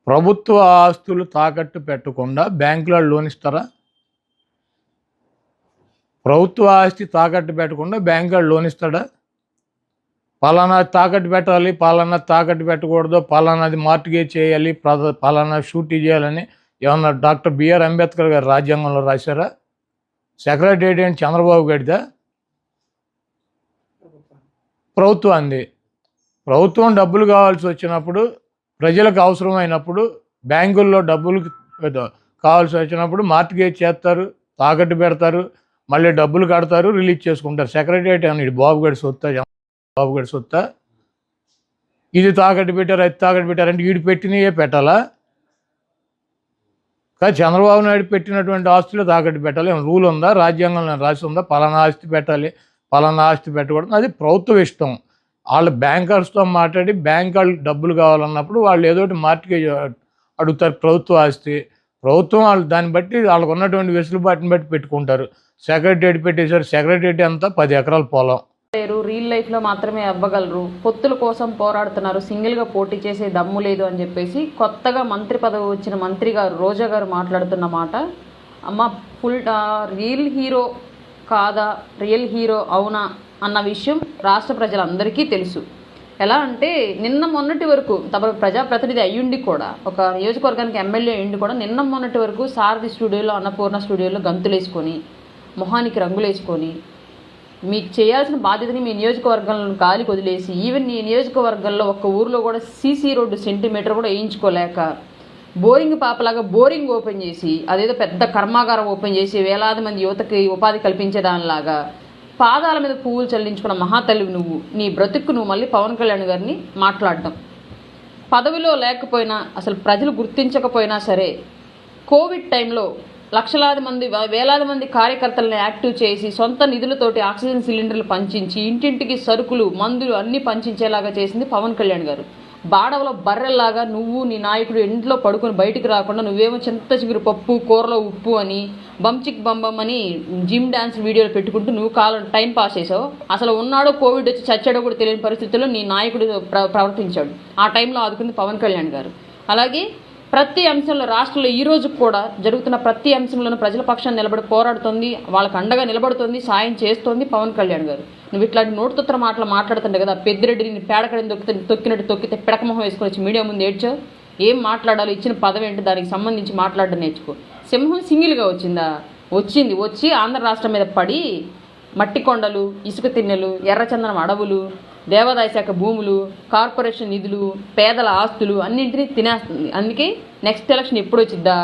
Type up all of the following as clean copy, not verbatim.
ప్రభుత్వ ఆస్తులు తాకట్టు పెట్టకుండా బ్యాంకులలో లోన్ ఇస్తారా? ప్రభుత్వ ఆస్తి తాకట్టు పెట్టకుండా బ్యాంకులో లోన్ ఇస్తాడా? పలానా తాకట్టు పెట్టాలి, పలానా తాకట్టు పెట్టకూడదు, పలానాది మార్టిగేజ్ చేయాలి, పలానా షూరిటీ చేయాలని ఏమన్నా డాక్టర్ బిఆర్ అంబేద్కర్ గారు రాజ్యాంగంలో రాశారా? సెక్రటేరియట్ ఏంటి చంద్రబాబు గారిదా? ప్రభుత్వాన్ని. ప్రభుత్వం డబ్బులు కావాల్సి వచ్చినప్పుడు, ప్రజలకు అవసరమైనప్పుడు, బ్యాంకుల్లో డబ్బులు కావాల్సి వచ్చినప్పుడు మార్టిగేజ్ చేస్తారు, తాకట్టు పెడతారు, మళ్ళీ డబ్బులు కడతారు, రిలీజ్ చేసుకుంటారు. సెక్రటేరియట్ అని ఇది బాబు గడి సొత్తా? ఇది తాకట్టు పెట్టారు, అది తాకట్టు పెట్టారంటే వీడు పెట్టినయే పెట్టాలా? కానీ చంద్రబాబు నాయుడు పెట్టినటువంటి ఆస్తులు తాకట్టు పెట్టాలి. రూల్ ఉందా? రాజ్యాంగంలో రాసి ఉందా? పలానా ఆస్తి పెట్టాలి, పలానా ఆస్తి పెట్టకూడదు. అది ప్రభుత్వం ఇష్టం. వాళ్ళు బ్యాంకర్స్తో మాట్లాడి బ్యాంక్ వాళ్ళకి డబ్బులు కావాలన్నప్పుడు వాళ్ళు ఏదోటి మార్టిగేజ్ అడుగుతారు. ప్రభుత్వ ఆస్తి ప్రభుత్వం వాళ్ళు దాన్ని బట్టి వాళ్ళకు ఉన్నటువంటి వెసులుబాటుని బట్టి పెట్టుకుంటారు. సెక్రటేరియట్ పెట్టేశారు. సెక్రటేరియట్ అంతా 10 ఎకరాల పొలం. రియల్ లైఫ్లో మాత్రమే అవ్వగలరు, పొత్తుల కోసం పోరాడుతున్నారు, సింగిల్గా పోటీ చేసే దమ్ము లేదు అని చెప్పేసి కొత్తగా మంత్రి పదవి వచ్చిన మంత్రి గారు రోజా గారు మాట్లాడుతున్న మాట. అమ్మ రియల్ హీరో కాదా, రియల్ హీరో అవునా అన్న విషయం రాష్ట్ర ప్రజలందరికీ తెలుసు. ఎలా అంటే నిన్న మొన్నటి వరకు తమ ప్రజాప్రతినిధి అయ్యుండి కూడా, ఒక నియోజకవర్గానికి ఎమ్మెల్యే అయ్యుండి కూడా నిన్న మొన్నటి వరకు సారథి స్టూడియోలో, అన్నపూర్ణ స్టూడియోలో గంతులేసుకొని, మొహానికి రంగులేసుకొని, మీకు చేయాల్సిన బాధ్యతని మీ నియోజకవర్గంలో గాలికి వదిలేసి, ఈవెన్ ఈ నియోజకవర్గంలో ఒక్క ఊరిలో కూడా సీసీ రోడ్డు సెంటీమీటర్ కూడా వేయించుకోలేక, బోరింగ్ పాపలాగా బోరింగ్ ఓపెన్ చేసి, అదేదో పెద్ద కర్మాగారం ఓపెన్ చేసి వేలాది మంది యువతకి ఉపాధి కల్పించేదానిలాగా పాదాల మీద పువ్వులు చల్లించుకున్న మహాతల్లివి నువ్వు. నీ బ్రతుక్కు నువ్వు మళ్ళీ పవన్ కళ్యాణ్ గారిని మాట్లాడటం. పదవిలో లేకపోయినా, అసలు ప్రజలు గుర్తించకపోయినా సరే, కోవిడ్ టైంలో లక్షలాది మంది, వేలాది మంది కార్యకర్తలను యాక్టివ్ చేసి సొంత నిధులతోటి ఆక్సిజన్ సిలిండర్లు పంచించి, ఇంటింటికి సరుకులు, మందులు అన్నీ పంచించేలాగా చేసింది పవన్ కళ్యాణ్ గారు. బాడవలో బర్రెల్లాగా నువ్వు, నీ నాయకుడు ఇంట్లో పడుకొని బయటికి రాకుండా నువ్వేమో చింత చిగురు పప్పు, కూరలో ఉప్పు అని, బంచిక్ బంబం అని జిమ్ డ్యాన్స్ వీడియోలు పెట్టుకుంటూ నువ్వు టైం పాస్ చేసావు. అసలు ఉన్నాడో కోవిడ్ వచ్చి చచ్చాడో కూడా తెలియని పరిస్థితుల్లో నీ నాయకుడు ప్రవర్తించాడు. ఆ టైంలో ఆదుకుంది పవన్ కళ్యాణ్ గారు. అలాగే ప్రతి అంశంలో, రాష్ట్రంలో ఈ రోజు కూడా జరుగుతున్న ప్రతి అంశంలోనూ ప్రజల పక్షాన్ని నిలబడి పోరాడుతుంది, వాళ్ళకు అండగా నిలబడుతుంది, సాయం చేస్తోంది పవన్ కళ్యాణ్ గారు. నువ్వు ఇట్లాంటి నోటుతొత్తర మాటలు మాట్లాడుతుండే కదా, పెద్దిరెడ్డిని పేడకడిని తొక్కినట్టు తొక్కితే పిడకమొహం వేసుకొని వచ్చి మీడియా ముందు ఏడ్చావు. ఏం మాట్లాడాలో, ఇచ్చిన పదవి ఏంటి, దానికి సంబంధించి మాట్లాడడం నేర్చుకో. సింహం సింగిల్గా వచ్చిందా? వచ్చి ఆంధ్ర రాష్ట్రం మీద పడి మట్టి కొండలు, ఇసుక తిన్నెలు, ఎర్రచందనం అడవులు, దేవాదాయ శాఖ భూములు, కార్పొరేషన్ నిధులు, పేదల ఆస్తులు అన్నింటినీ తినేస్తుంది. అందుకే నెక్స్ట్ ఎలక్షన్ ఎప్పుడు వచ్చిద్దా,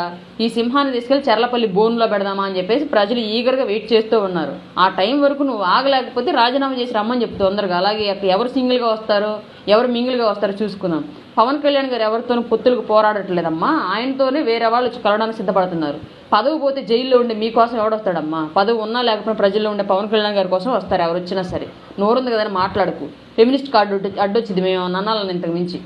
ఈ సింహాన్ని తీసుకెళ్లి చెర్లపల్లి బోన్లో పెడదామా అని చెప్పేసి ప్రజలు ఈగర్గా వెయిట్ చేస్తూ ఉన్నారు. ఆ టైం వరకు నువ్వు ఆగలేకపోతే రాజీనామా చేసి రమ్మని చెప్తూ తొందరగా. అలాగే ఎవరు సింగిల్గా వస్తారో, ఎవరు మింగిల్గా వస్తారో చూసుకుందాం. పవన్ కళ్యాణ్ గారు ఎవరితోనూ పొత్తులకు పోరాడట్లేదమ్మా, ఆయనతోనే వేరే వాళ్ళు వచ్చి కలవడానికి సిద్ధపడుతున్నారు. పదవి పోతే జైల్లో ఉండే మీకోసం ఎవడొస్తాడమ్మా? పదవి ఉన్నా లేకపోయినా ప్రజల్లో ఉండే పవన్ కళ్యాణ్ గారి కోసం వస్తారు ఎవరు వచ్చినా సరే. నోరుంది కదని మాట్లాడుకు. ఫెమినిస్ట్ కార్డు అడ్డొచ్చింది మేము అనాలని ఇంతకు మించి.